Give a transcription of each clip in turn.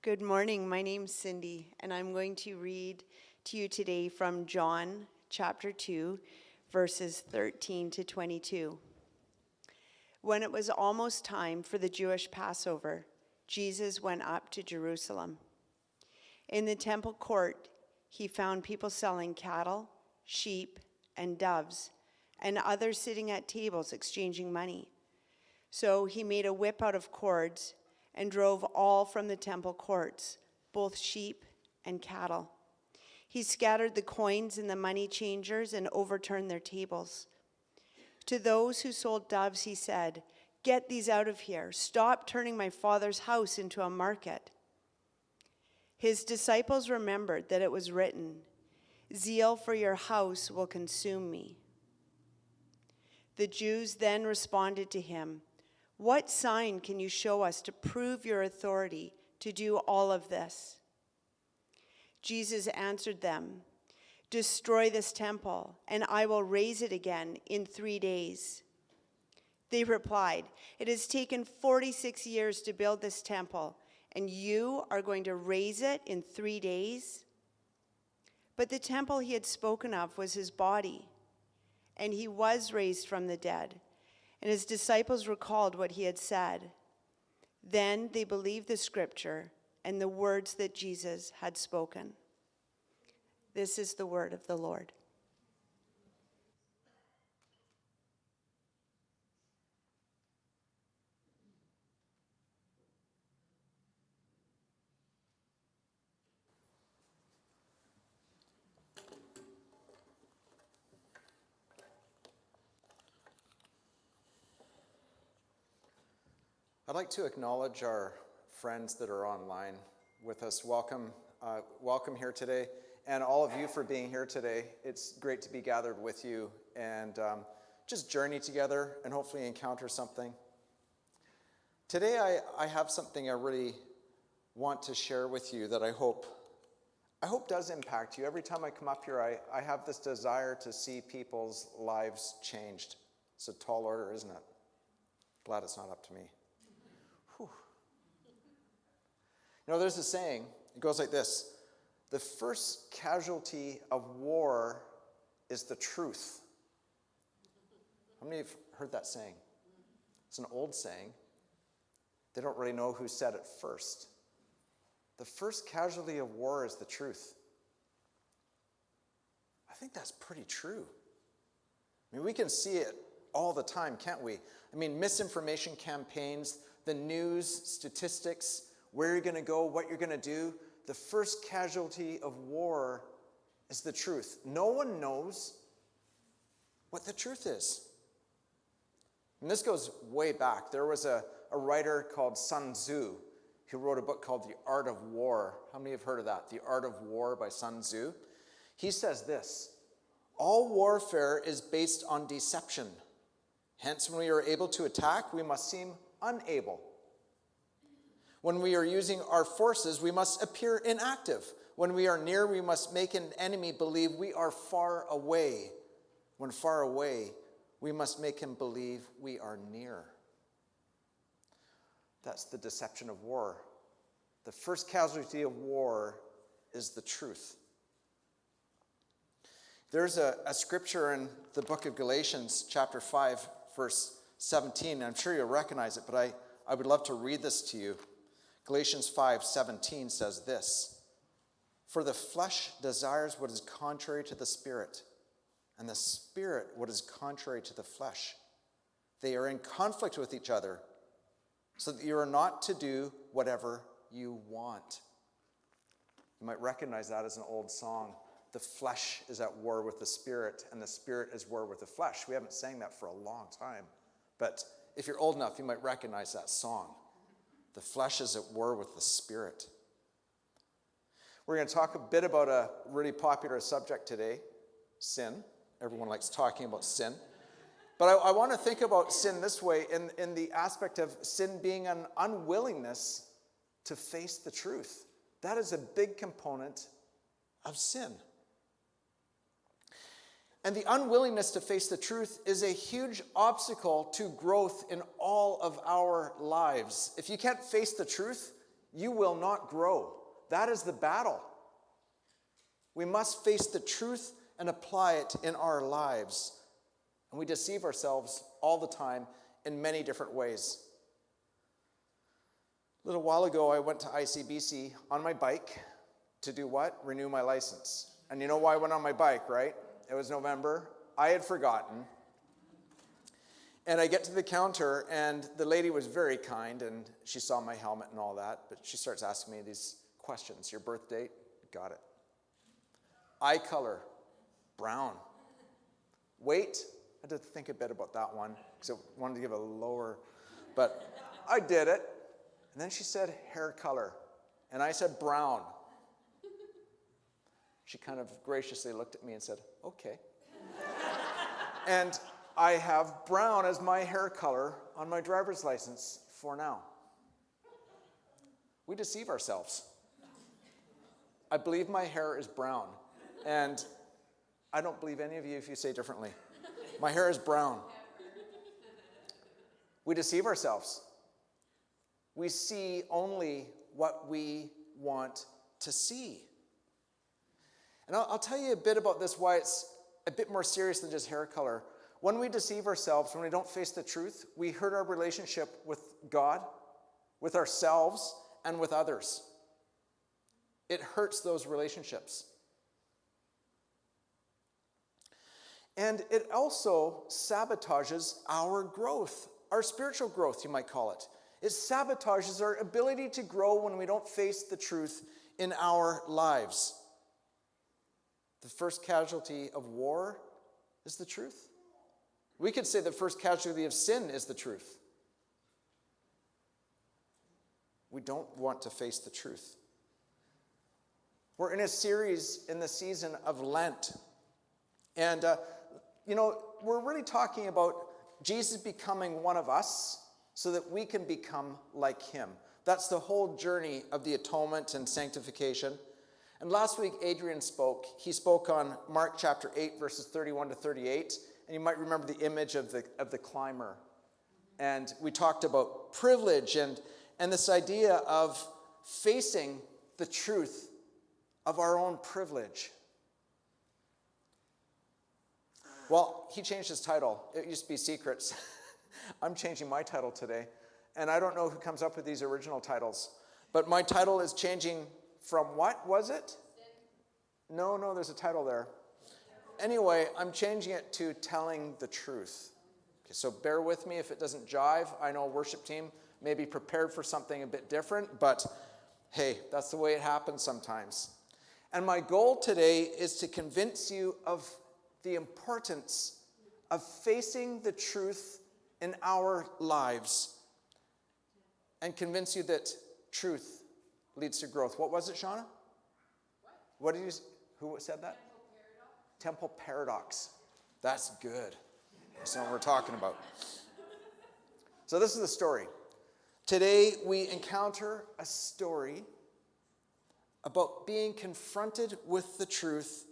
Good morning. My name's Cindy, and I'm going to read to you today from John chapter 2, verses 13 to 22. When it was almost time for the Jewish Passover, Jesus went up to Jerusalem. In the temple court, he found people selling cattle, sheep, and doves, and others sitting at tables exchanging money. So he made a whip out of cords and drove all from the temple courts, both sheep and cattle. He scattered the coins in the money changers and overturned their tables. To those who sold doves, he said, "Get these out of here. Stop turning my Father's house into a market." His disciples remembered that it was written, "Zeal for your house will consume me." The Jews then responded to him, "What sign can you show us to prove your authority to do all of this?" Jesus answered them, "Destroy this temple, and I will raise it again in 3 days." They replied, "It has taken 46 years to build this temple, and you are going to raise it in 3 days?" But the temple he had spoken of was his body, and he was raised from the dead. And his disciples recalled what he had said. Then they believed the scripture and the words that Jesus had spoken. This is the word of the Lord. I'd like to acknowledge our friends that are online with us. Welcome here today, and all of you for being here today. It's great to be gathered with you and just journey together and hopefully encounter something. Today I have something I really want to share with you that I hope does impact you. Every time I come up here, I have this desire to see people's lives changed. It's a tall order, isn't it? Glad it's not up to me. You know, there's a saying, it goes like this: the first casualty of war is the truth. How many have heard that saying? It's an old saying. They don't really know who said it first. The first casualty of war is the truth. I think that's pretty true. I mean, we can see it all the time, can't we? I mean, misinformation campaigns, the news, statistics, where you're going to go, what you're going to do. The first casualty of war is the truth. No one knows what the truth is. And this goes way back. There was a writer called Sun Tzu who wrote a book called The Art of War. How many have heard of that? The Art of War by Sun Tzu. He says this: all warfare is based on deception. Hence, when we are able to attack, we must seem unable. When we are using our forces, we must appear inactive. When we are near, we must make an enemy believe we are far away. When far away, we must make him believe we are near. That's the deception of war. The first casualty of war is the truth. There's a scripture in the book of Galatians, chapter 5, verse 17. I'm sure you'll recognize it, but I would love to read this to you. Galatians 5:17 says this: "For the flesh desires what is contrary to the spirit, and the spirit what is contrary to the flesh. They are in conflict with each other, so that you are not to do whatever you want." You might recognize that as an old song. The flesh is at war with the spirit, and the spirit is at war with the flesh. We haven't sang that for a long time, but if you're old enough, you might recognize that song. The flesh is at war with the spirit. We're going to talk a bit about a really popular subject today, sin. Everyone likes talking about sin. But I want to think about sin this way, in the aspect of sin being an unwillingness to face the truth. That is a big component of sin. And the unwillingness to face the truth is a huge obstacle to growth in all of our lives. If you can't face the truth, you will not grow. That is the battle. We must face the truth and apply it in our lives. And we deceive ourselves all the time in many different ways. A little while ago, I went to ICBC on my bike to do what? Renew my license. And you know why I went on my bike, right? It was November. I had forgotten. And I get to the counter, and the lady was very kind, and she saw my helmet and all that, but she starts asking me these questions. Your birth date? Got it. Eye color? Brown. Weight? I had to think a bit about that one, because I wanted to give a lower, but I did it. And then she said hair color, and I said brown. She kind of graciously looked at me and said, okay. And I have brown as my hair color on my driver's license for now. We deceive ourselves. I believe my hair is brown, and I don't believe any of you if you say differently. My hair is brown. We deceive ourselves. We see only what we want to see. And I'll tell you a bit about this, why it's a bit more serious than just hair color. When we deceive ourselves, when we don't face the truth, we hurt our relationship with God, with ourselves, and with others. It hurts those relationships. And it also sabotages our growth, our spiritual growth, you might call it. It sabotages our ability to grow when we don't face the truth in our lives. The first casualty of war is the truth. We could say the first casualty of sin is the truth. We don't want to face the truth. We're in a series in the season of Lent. And, we're really talking about Jesus becoming one of us so that we can become like him. That's the whole journey of the atonement and sanctification. And last week, Adrian spoke. He spoke on Mark chapter 8, verses 31 to 38. And you might remember the image of the climber. And we talked about privilege and this idea of facing the truth of our own privilege. Well, he changed his title. It used to be Secrets. I'm changing my title today. And I don't know who comes up with these original titles. But my title is changing from what was it? No, there's a title there. Anyway, I'm changing it to Telling the Truth. Okay, so bear with me if it doesn't jive. I know worship team may be prepared for something a bit different, but hey, that's the way it happens sometimes. And my goal today is to convince you of the importance of facing the truth in our lives and convince you that truth leads to growth. What was it, Shauna? What did you? Who said that? Temple paradox. That's good. That's not what we're talking about. So this is the story. Today we encounter a story about being confronted with the truth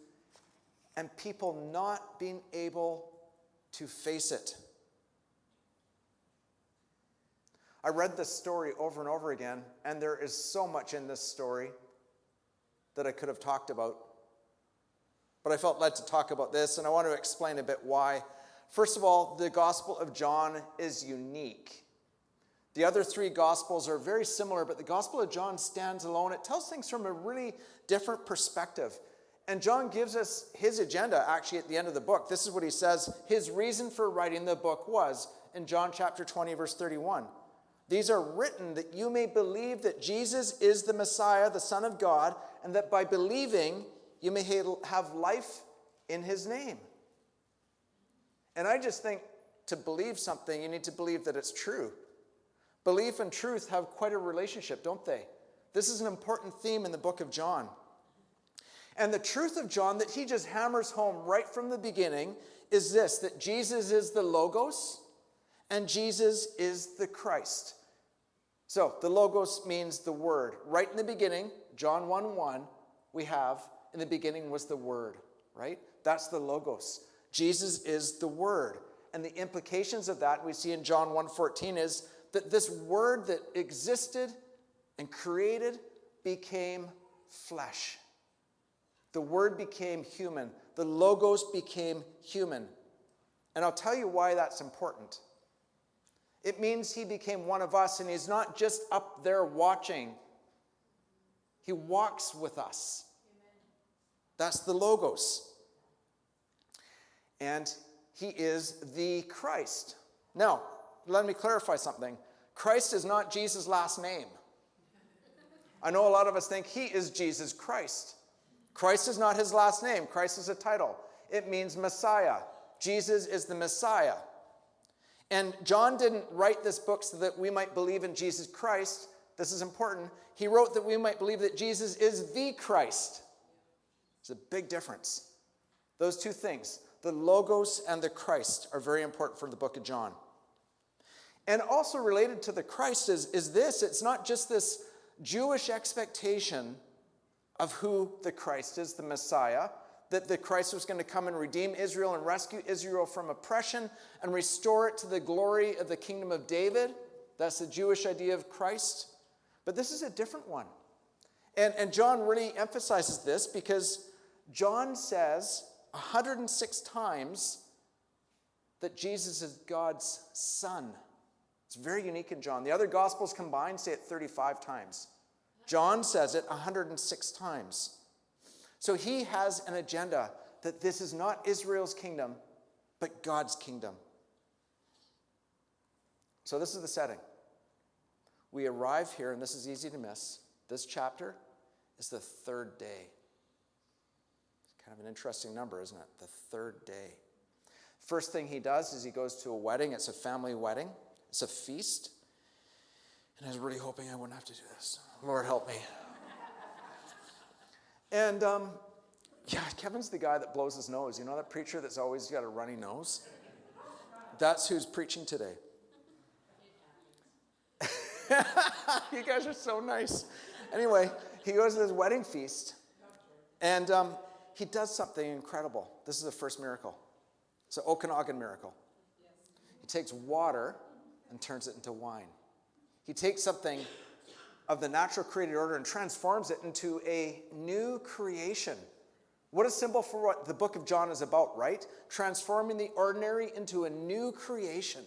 and people not being able to face it. I read this story over and over again, and there is so much in this story that I could have talked about. But I felt led to talk about this, and I want to explain a bit why. First of all, the Gospel of John is unique. The other three Gospels are very similar, but the Gospel of John stands alone. It tells things from a really different perspective. And John gives us his agenda, actually, at the end of the book. This is what he says his reason for writing the book was in John chapter 20, verse 31. These are written that you may believe that Jesus is the Messiah, the Son of God, and that by believing you may have life in his name. And I just think to believe something, you need to believe that it's true. Belief and truth have quite a relationship, don't they? This is an important theme in the book of John. And the truth of John that he just hammers home right from the beginning is this, that Jesus is the Logos and Jesus is the Christ. So the Logos means the Word. Right in the beginning, John 1:1, we have, in the beginning was the Word, right? That's the Logos. Jesus is the Word. And the implications of that we see in John 1:14 is that this Word that existed And created became flesh. The Word became human. The Logos became human. And I'll tell you why that's important. It means he became one of us, and he's not just up there watching. He walks with us. That's the Logos. And he is the Christ. Now, let me clarify something. Christ is not Jesus' last name. I know a lot of us think he is Jesus Christ. Christ is not his last name. Christ is a title. It means Messiah. Jesus is the Messiah. And John didn't write this book so that we might believe in Jesus Christ. This is important. He wrote that we might believe that Jesus is the Christ. There's a big difference. Those two things, the Logos and the Christ, are very important for the book of John. And also related to the Christ is this. It's not just this Jewish expectation of who the Christ is, the Messiah, that the Christ was going to come and redeem Israel and rescue Israel from oppression and restore it to the glory of the kingdom of David. That's the Jewish idea of Christ. But this is a different one. And John really emphasizes this because John says 106 times that Jesus is God's Son. It's very unique in John. The other Gospels combined say it 35 times. John says it 106 times. So he has an agenda that this is not Israel's kingdom, but God's kingdom. So this is the setting. We arrive here, and this is easy to miss. This chapter is the third day. It's kind of an interesting number, isn't it? The third day. First thing he does is he goes to a wedding. It's a family wedding. It's a feast. And I was really hoping I wouldn't have to do this. Lord, help me. And, Kevin's the guy that blows his nose. You know that preacher that's always got a runny nose? That's who's preaching today. You guys are so nice. Anyway, he goes to this wedding feast, and he does something incredible. This is the first miracle. It's an Okanagan miracle. He takes water and turns it into wine. He takes something of the natural created order and transforms it into a new creation. What a symbol for what the book of John is about, right? Transforming the ordinary into a new creation.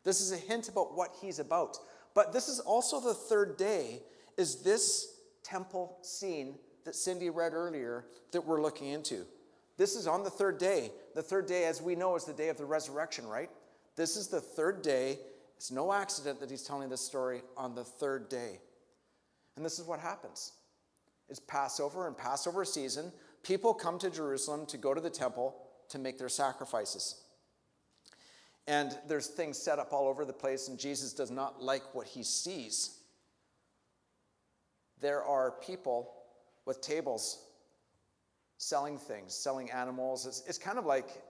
This is a hint about what he's about. But this is also the third day, is this temple scene that Cindy read earlier that we're looking into. This is on the third day. The third day, as we know, is the day of the resurrection, right? This is the third day. It's no accident that he's telling this story on the third day. And this is what happens. It's Passover and Passover season. People come to Jerusalem to go to the temple to make their sacrifices. And there's things set up all over the place, and Jesus does not like what he sees. There are people with tables selling things, selling animals. It's kind of like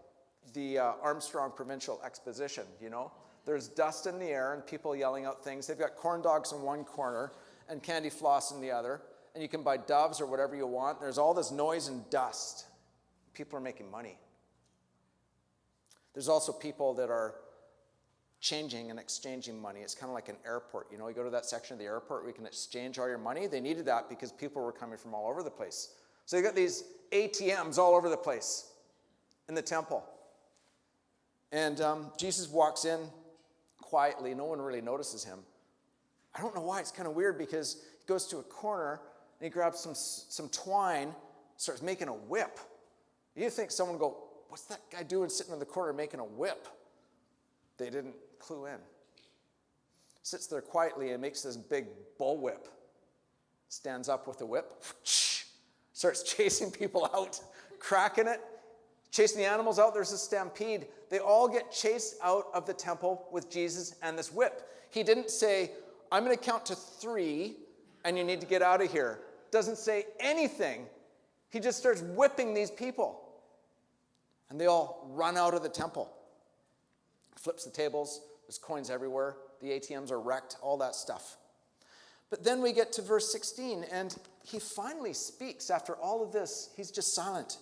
the Armstrong Provincial Exposition, you know? There's dust in the air and people yelling out things. They've got corn dogs in one corner and candy floss in the other. And you can buy doves or whatever you want. There's all this noise and dust. People are making money. There's also people that are changing and exchanging money. It's kind of like an airport. You know, you go to that section of the airport where you can exchange all your money. They needed that because people were coming from all over the place. So you got these ATMs all over the place in the temple. And Jesus walks in quietly. No one really notices him. I don't know why. It's kind of weird because he goes to a corner and he grabs some twine, starts making a whip. You think someone would go, what's that guy doing sitting in the corner making a whip? They didn't clue in. Sits there quietly and makes this big bullwhip. Stands up with the whip, starts chasing people out, cracking it, chasing the animals out. There's a stampede. They all get chased out of the temple with Jesus and this whip. He didn't say, I'm going to count to 3 and you need to get out of here. Doesn't say anything. He just starts whipping these people. And they all run out of the temple. Flips the tables. There's coins everywhere. The ATMs are wrecked. All that stuff. But then we get to verse 16, and he finally speaks. After all of this, he's just silent.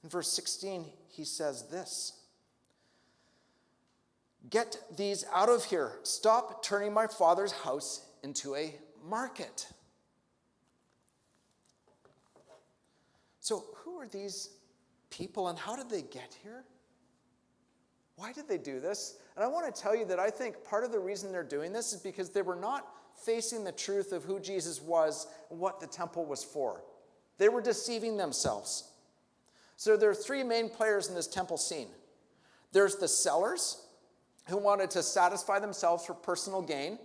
In verse 16, he says this. Get these out of here. Stop turning my Father's house into a market. So who are these people and how did they get here? Why did they do this? And I want to tell you that I think part of the reason they're doing this is because they were not facing the truth of who Jesus was and what the temple was for. They were deceiving themselves. So there are three main players in this temple scene. There's the sellers who wanted to satisfy themselves for personal gain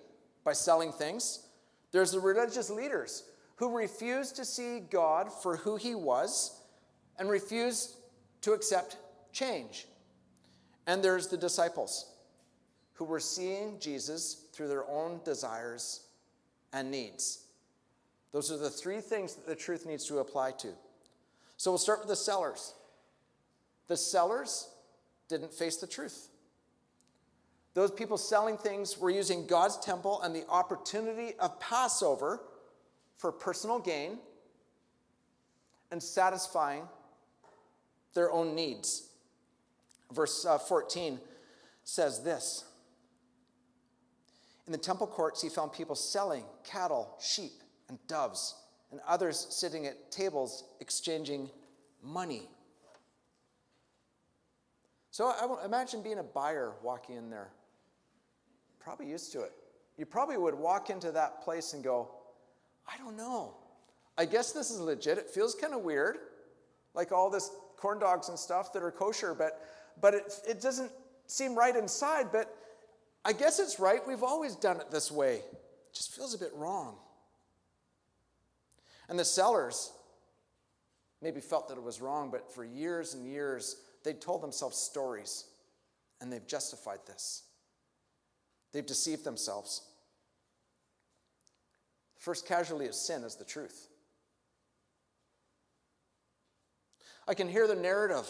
by selling things. There's the religious leaders who refused to see God for who he was and refused to accept change. And there's the disciples who were seeing Jesus through their own desires and needs. Those are the three things that the truth needs to apply to. So we'll start with the sellers. The sellers didn't face the truth. Those people selling things were using God's temple and the opportunity of Passover for personal gain and satisfying their own needs. Verse 14 says this. In the temple courts, he found people selling cattle, sheep, and doves, and others sitting at tables exchanging money. So imagine being a buyer walking in there. Probably used to it. You probably would walk into that place and go, I don't know. I guess this is legit. It feels kind of weird, like all this corn dogs and stuff that are kosher, but it doesn't seem right inside, but I guess it's right. We've always done it this way. It just feels a bit wrong. And the sellers maybe felt that it was wrong, but for years and years, they told themselves stories, and they've justified this. They've deceived themselves. The first casualty of sin is the truth. I can hear the narrative.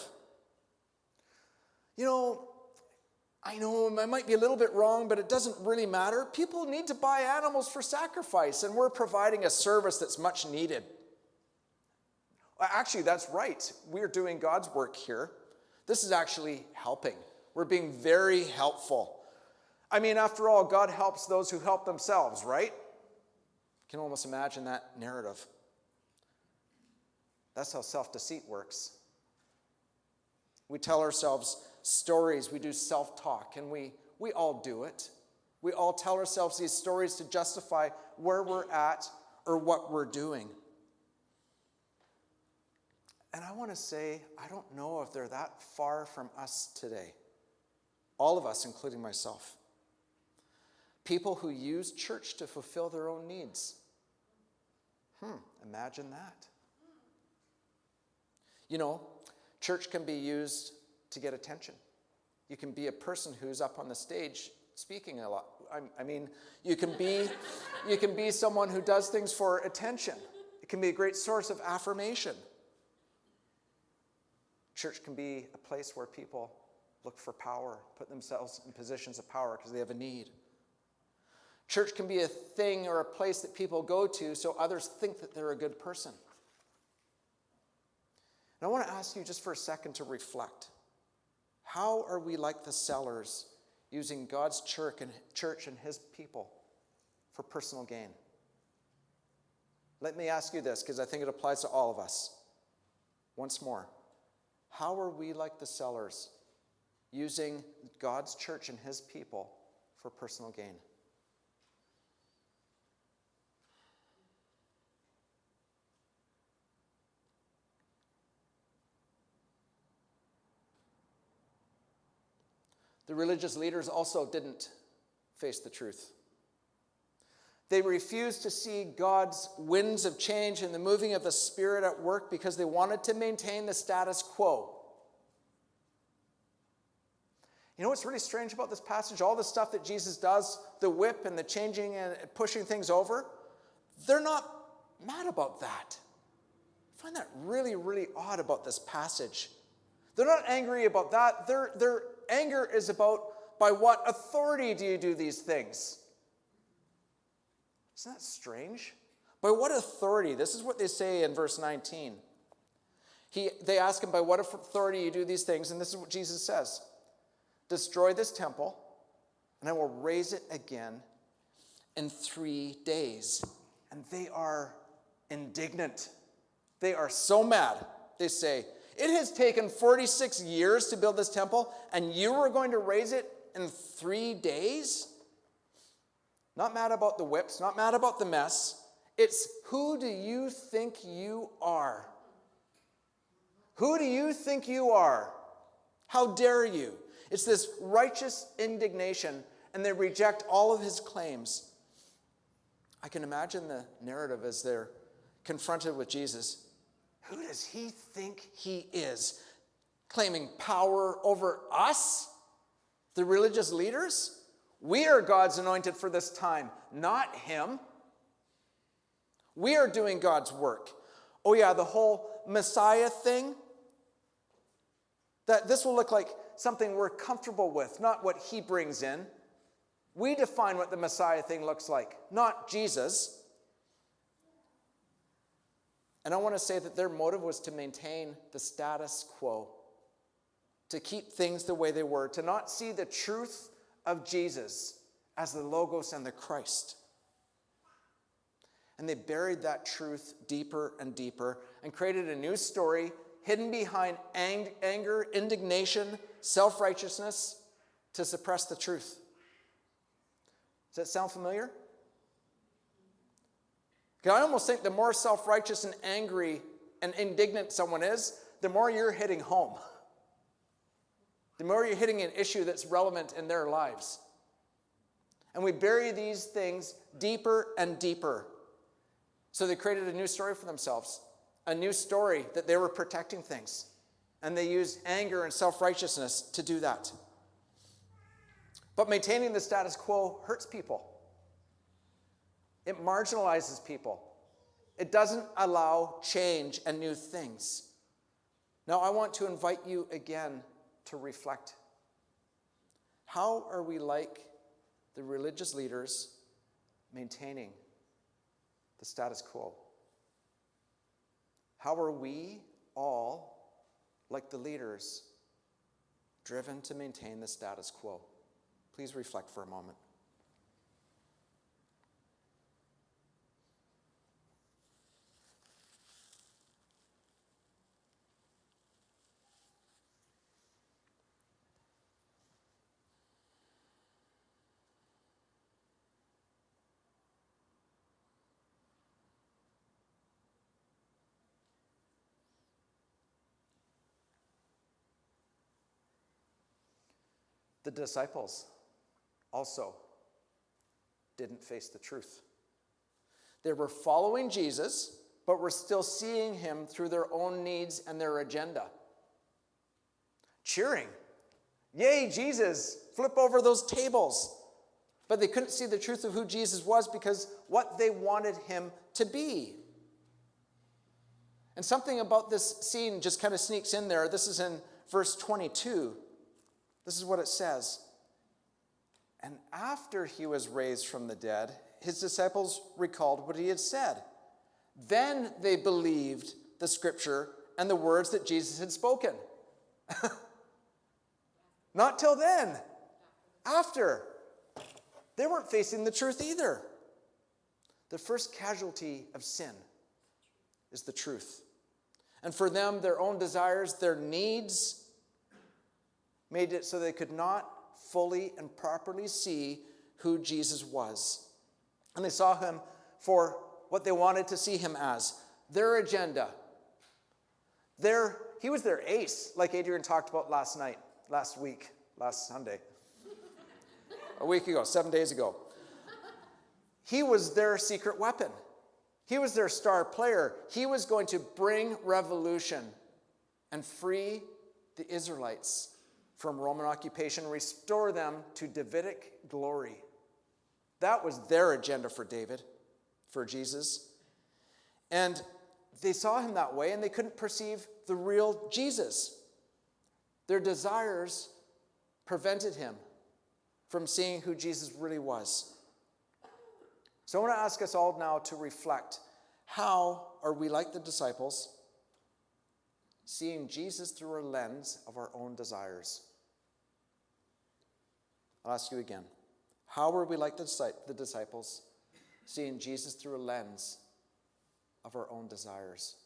I know I might be a little bit wrong, but it doesn't really matter. People need to buy animals for sacrifice, and we're providing a service that's much needed. Actually, that's right. We're doing God's work here. This is actually helping. We're being very helpful. I mean, after all, God helps those who help themselves, right? You can almost imagine that narrative. That's how self-deceit works. We tell ourselves stories, we do self-talk, and we all do it. We all tell ourselves these stories to justify where we're at or what we're doing. And I want to say, I don't know if they're that far from us today. All of us, including myself. People who use church to fulfill their own needs. Imagine that. Church can be used to get attention. You can be a person who's up on the stage speaking a lot. I mean, you can be someone who does things for attention. It can be a great source of affirmation. Church can be a place where people look for power, put themselves in positions of power because they have a need. Church can be a thing or a place that people go to so others think that they're a good person. And I want to ask you just for a second to reflect. How are we like the sellers using God's church and his people for personal gain? Let me ask you this, because I think it applies to all of us. Once more, how are we like the sellers using God's church and his people for personal gain? The religious leaders also didn't face the truth. They refused to see God's winds of change and the moving of the Spirit at work because they wanted to maintain the status quo. You know what's really strange about this passage? All the stuff that Jesus does, the whip and the changing and pushing things over, they're not mad about that. I find that really, really odd about this passage. They're not angry about that. Their anger is about, by what authority do you do these things? Isn't that strange? By what authority? This is what they say in verse 19. They ask him, by what authority you do these things? And this is what Jesus says. Destroy this temple, and I will raise it again in 3 days. and they are indignant. They are so mad. They say, "It has taken 46 years to build this temple, and you are going to raise it in 3 days?" Not mad about the whips, not mad about the mess. It's, who do you think you are? Who do you think you are? How dare you? It's this righteous indignation, and they reject all of his claims. I can imagine the narrative as they're confronted with Jesus. Who does he think he is? Claiming power over us, the religious leaders? We are God's anointed for this time, not him. We are doing God's work. Oh yeah, the whole Messiah thing, that this will look like something we're comfortable with, not what he brings in. We define what the Messiah thing looks like, not Jesus. And I want to say that their motive was to maintain the status quo, to keep things the way they were, to not see the truth of Jesus as the Logos and the Christ. And they buried that truth deeper and deeper and created a new story hidden behind anger, indignation, self-righteousness to suppress the truth. Does that sound familiar? I almost think the more self-righteous and angry and indignant someone is, the more you're hitting home. The more you're hitting an issue that's relevant in their lives. And we bury these things deeper and deeper. So they created a new story for themselves. A new story that they were protecting things. And they used anger and self-righteousness to do that. But maintaining the status quo hurts people. It marginalizes people. It doesn't allow change and new things. Now I want to invite you again to reflect. How are we like the religious leaders maintaining the status quo? How are we all like the leaders driven to maintain the status quo? Please reflect for a moment. The disciples also didn't face the truth. They were following Jesus, but were still seeing him through their own needs and their agenda. Cheering, "Yay, Jesus, flip over those tables." But they couldn't see the truth of who Jesus was because what they wanted him to be. And something about this scene just kind of sneaks in there. This is in verse 22. This is what it says. And after he was raised from the dead, his disciples recalled what he had said. Then they believed the scripture and the words that Jesus had spoken. Not till then. After. They weren't facing the truth either. The first casualty of sin is the truth. And for them, their own desires, their needs, made it so they could not fully and properly see who Jesus was. And they saw him for what they wanted to see him as, their agenda. He was their ace, like Adrian talked about last Sunday, a week ago, 7 days ago. He was their secret weapon. He was their star player. He was going to bring revolution and free the Israelites from Roman occupation, restore them to Davidic glory. That was their agenda for David, for Jesus. And they saw him that way, and they couldn't perceive the real Jesus. Their desires prevented him from seeing who Jesus really was. So I want to ask us all now to reflect. How are we like the disciples, seeing Jesus through a lens of our own desires? I'll ask you again. How are we like the disciples, seeing Jesus through a lens of our own desires.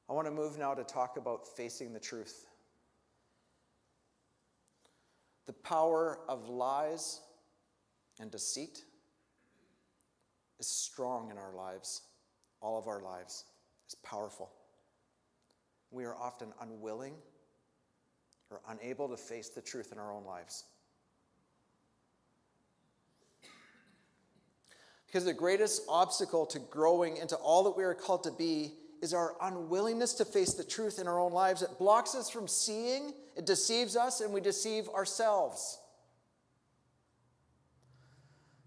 I want to move now to talk about facing the truth. The power of lies and deceit is strong in our lives. All of our lives is powerful. We are often unwilling or unable to face the truth in our own lives. Because the greatest obstacle to growing into all that we are called to be is our unwillingness to face the truth in our own lives. It blocks us from seeing, it deceives us, and we deceive ourselves.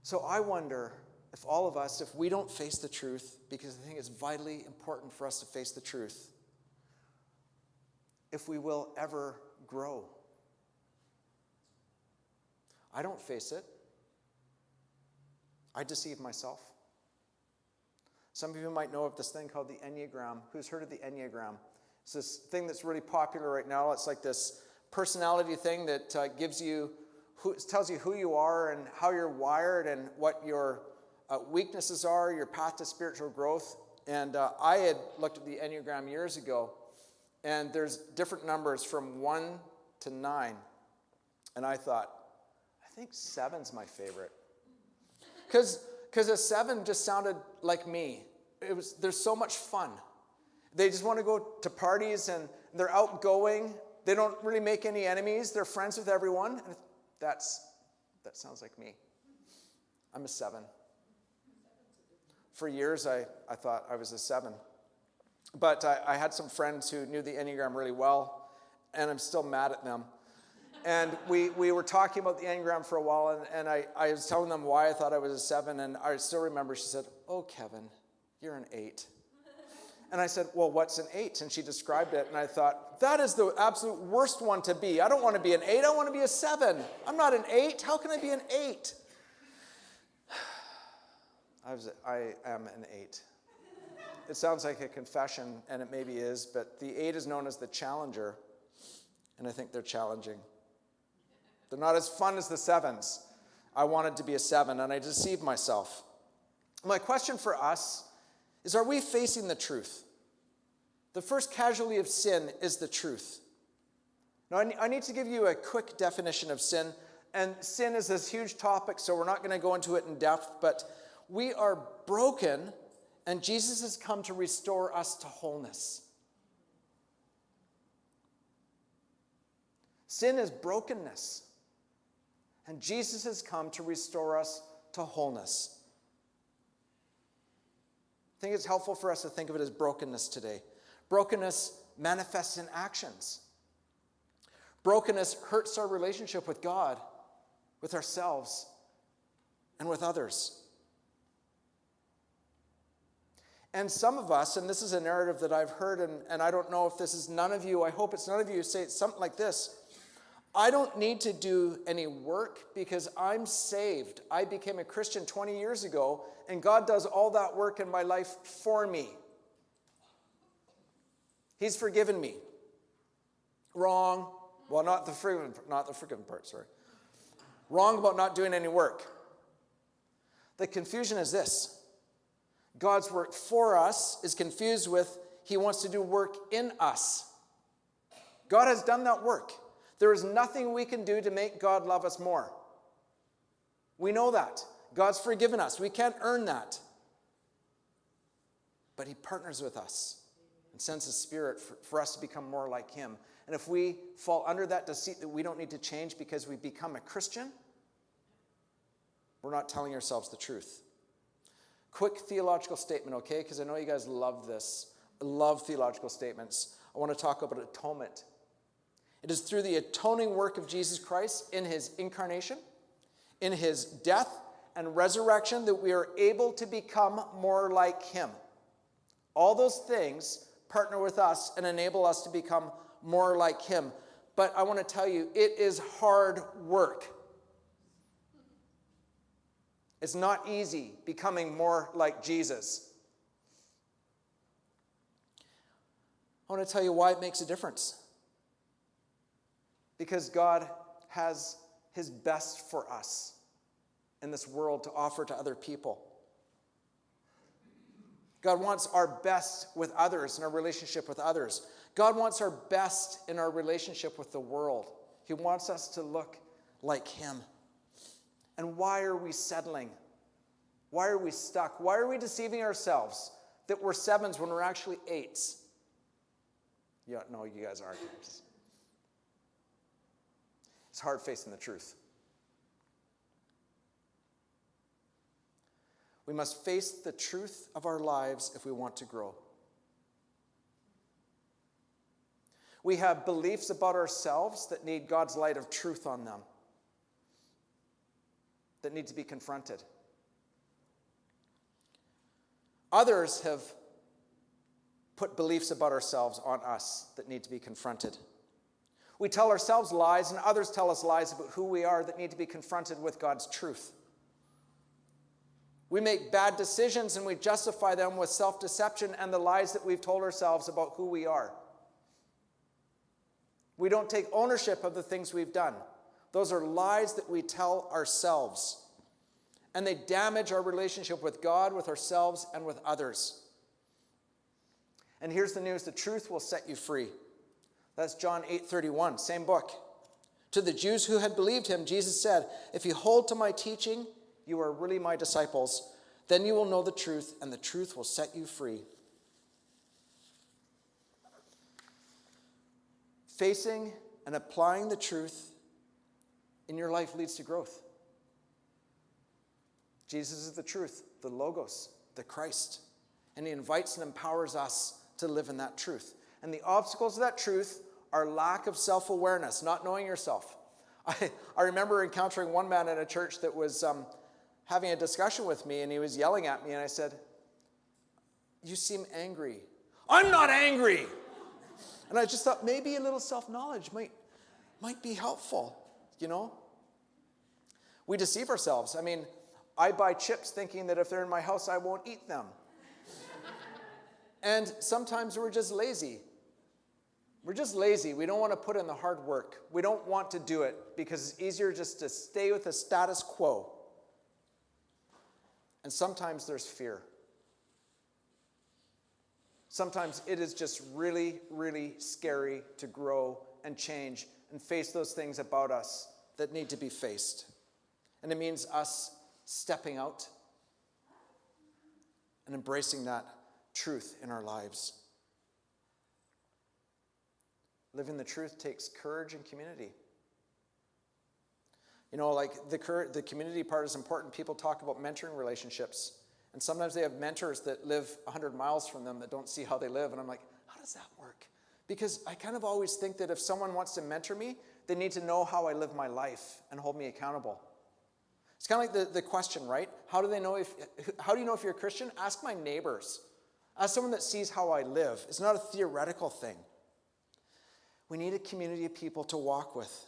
So I wonder if all of us, if we don't face the truth, because I think it's vitally important for us to face the truth, if we will ever grow. I don't face it. I deceive myself. Some of you might know of this thing called the Enneagram. Who's heard of the Enneagram? It's this thing that's really popular right now. It's like this personality thing that tells you who you are and how you're wired and what your weaknesses are, your path to spiritual growth. And I had looked at the Enneagram years ago, and there's different numbers from 1 to 9. And I thought, I think 7's my favorite. Because a 7 just sounded like me. They're so much fun. They just want to go to parties and they're outgoing. They don't really make any enemies. They're friends with everyone. And that sounds like me. I'm a 7. For years, I thought I was a 7. But I had some friends who knew the Enneagram really well, and I'm still mad at them. And we were talking about the Enneagram for a while, and I was telling them why I thought I was a 7, and I still remember she said, "Oh, Kevin, you're an 8. And I said, "Well, what's an 8? And she described it, and I thought, that is the absolute worst one to be. I don't want to be an 8, I want to be a 7. I'm not an 8. How can I be an 8? I am an 8. It sounds like a confession, and it maybe is, but the 8 is known as the challenger, and I think they're challenging. They're not as fun as the 7s. I wanted to be a 7, and I deceived myself. My question for us is, are we facing the truth? The first casualty of sin is the truth. Now, I need to give you a quick definition of sin, and sin is this huge topic, so we're not going to go into it in depth, but we are broken, and Jesus has come to restore us to wholeness. Sin is brokenness. And Jesus has come to restore us to wholeness. I think it's helpful for us to think of it as brokenness today. Brokenness manifests in actions. Brokenness hurts our relationship with God, with ourselves, and with others. And some of us, and this is a narrative that I've heard, and I don't know if this is none of you, I hope it's none of you, say something like this: I don't need to do any work because I'm saved. I became a Christian 20 years ago, and God does all that work in my life for me. He's forgiven me. Wrong. Well, not the forgiven part, sorry. Wrong about not doing any work. The confusion is this: God's work for us is confused with He wants to do work in us. God has done that work. There is nothing we can do to make God love us more. We know that. God's forgiven us. We can't earn that. But He partners with us and sends His Spirit for us to become more like Him. And if we fall under that deceit that we don't need to change because we become a Christian, we're not telling ourselves the truth. Quick theological statement, okay? Because I know you guys love this. I love theological statements. I want to talk about atonement. It is through the atoning work of Jesus Christ in His incarnation, in His death and resurrection, that we are able to become more like Him. All those things partner with us and enable us to become more like Him. But I want to tell you, it is hard work. It's not easy becoming more like Jesus. I want to tell you why it makes a difference. Because God has his best for us in this world to offer to other people. God wants our best with others in our relationship with others. God wants our best in our relationship with the world. He wants us to look like him. And why are we settling? Why are we stuck? Why are we deceiving ourselves that we're 7s when we're actually 8s? Yeah, no, you guys aren't. It's hard facing the truth. We must face the truth of our lives if we want to grow. We have beliefs about ourselves that need God's light of truth on them, that need to be confronted. Others have put beliefs about ourselves on us that need to be confronted. We tell ourselves lies, and others tell us lies about who we are that need to be confronted with God's truth. We make bad decisions and we justify them with self-deception and the lies that we've told ourselves about who we are. We don't take ownership of the things we've done. Those are lies that we tell ourselves. And they damage our relationship with God, with ourselves, and with others. And here's the news: the truth will set you free. That's John 8:31, same book. To the Jews who had believed him, Jesus said, "If you hold to my teaching, you are really my disciples. Then you will know the truth, and the truth will set you free." Facing and applying the truth in your life leads to growth. Jesus is the truth, the Logos, the Christ. And he invites and empowers us to live in that truth. And the obstacles to that truth are lack of self-awareness, not knowing yourself. I remember encountering one man in a church that was having a discussion with me, and he was yelling at me, and I said, "You seem angry." "I'm not angry." And I just thought maybe a little self-knowledge might be helpful, you know? We deceive ourselves. I mean, I buy chips thinking that if they're in my house, I won't eat them. And sometimes we're just lazy. We're just lazy. We don't want to put in the hard work. We don't want to do it because it's easier just to stay with the status quo. And sometimes there's fear. Sometimes it is just really, really scary to grow and change and face those things about us that need to be faced. And it means us stepping out and embracing that truth in our lives. Living the truth takes courage and community. You know, like the community part is important. People talk about mentoring relationships. And sometimes they have mentors that live 100 miles from them that don't see how they live. And I'm like, how does that work? Because I kind of always think that if someone wants to mentor me, they need to know how I live my life and hold me accountable. It's kind of like the question, right? How do you know if you're a Christian? Ask my neighbors. Ask someone that sees how I live. It's not a theoretical thing. We need a community of people to walk with.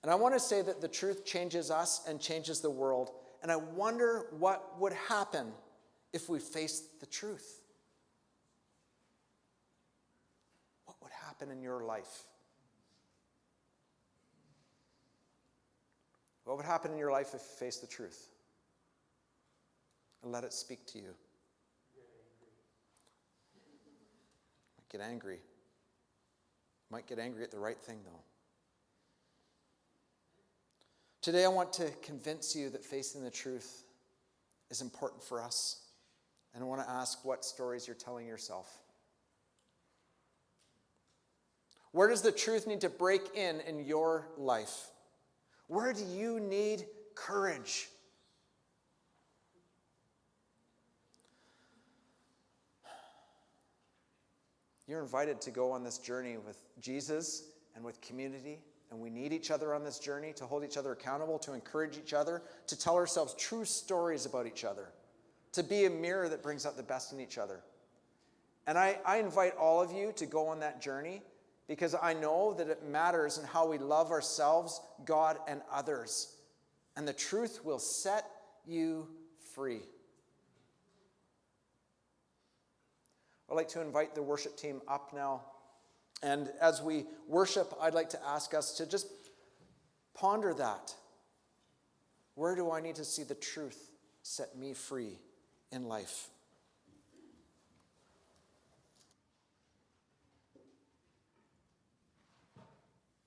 And I want to say that the truth changes us and changes the world. And I wonder what would happen if we faced the truth. What would happen in your life? What would happen in your life if you faced the truth? And let it speak to you. Get angry. Might get angry at the right thing, though. Today, I want to convince you that facing the truth is important for us. And I want to ask what stories you're telling yourself. Where does the truth need to break in your life? Where do you need courage? You're invited to go on this journey with Jesus and with community, and we need each other on this journey to hold each other accountable, to encourage each other, to tell ourselves true stories about each other, to be a mirror that brings out the best in each other. And I invite all of you to go on that journey because I know that it matters in how we love ourselves, God, and others. And the truth will set you free. I'd like to invite the worship team up now. And as we worship, I'd like to ask us to just ponder that. Where do I need to see the truth set me free in life?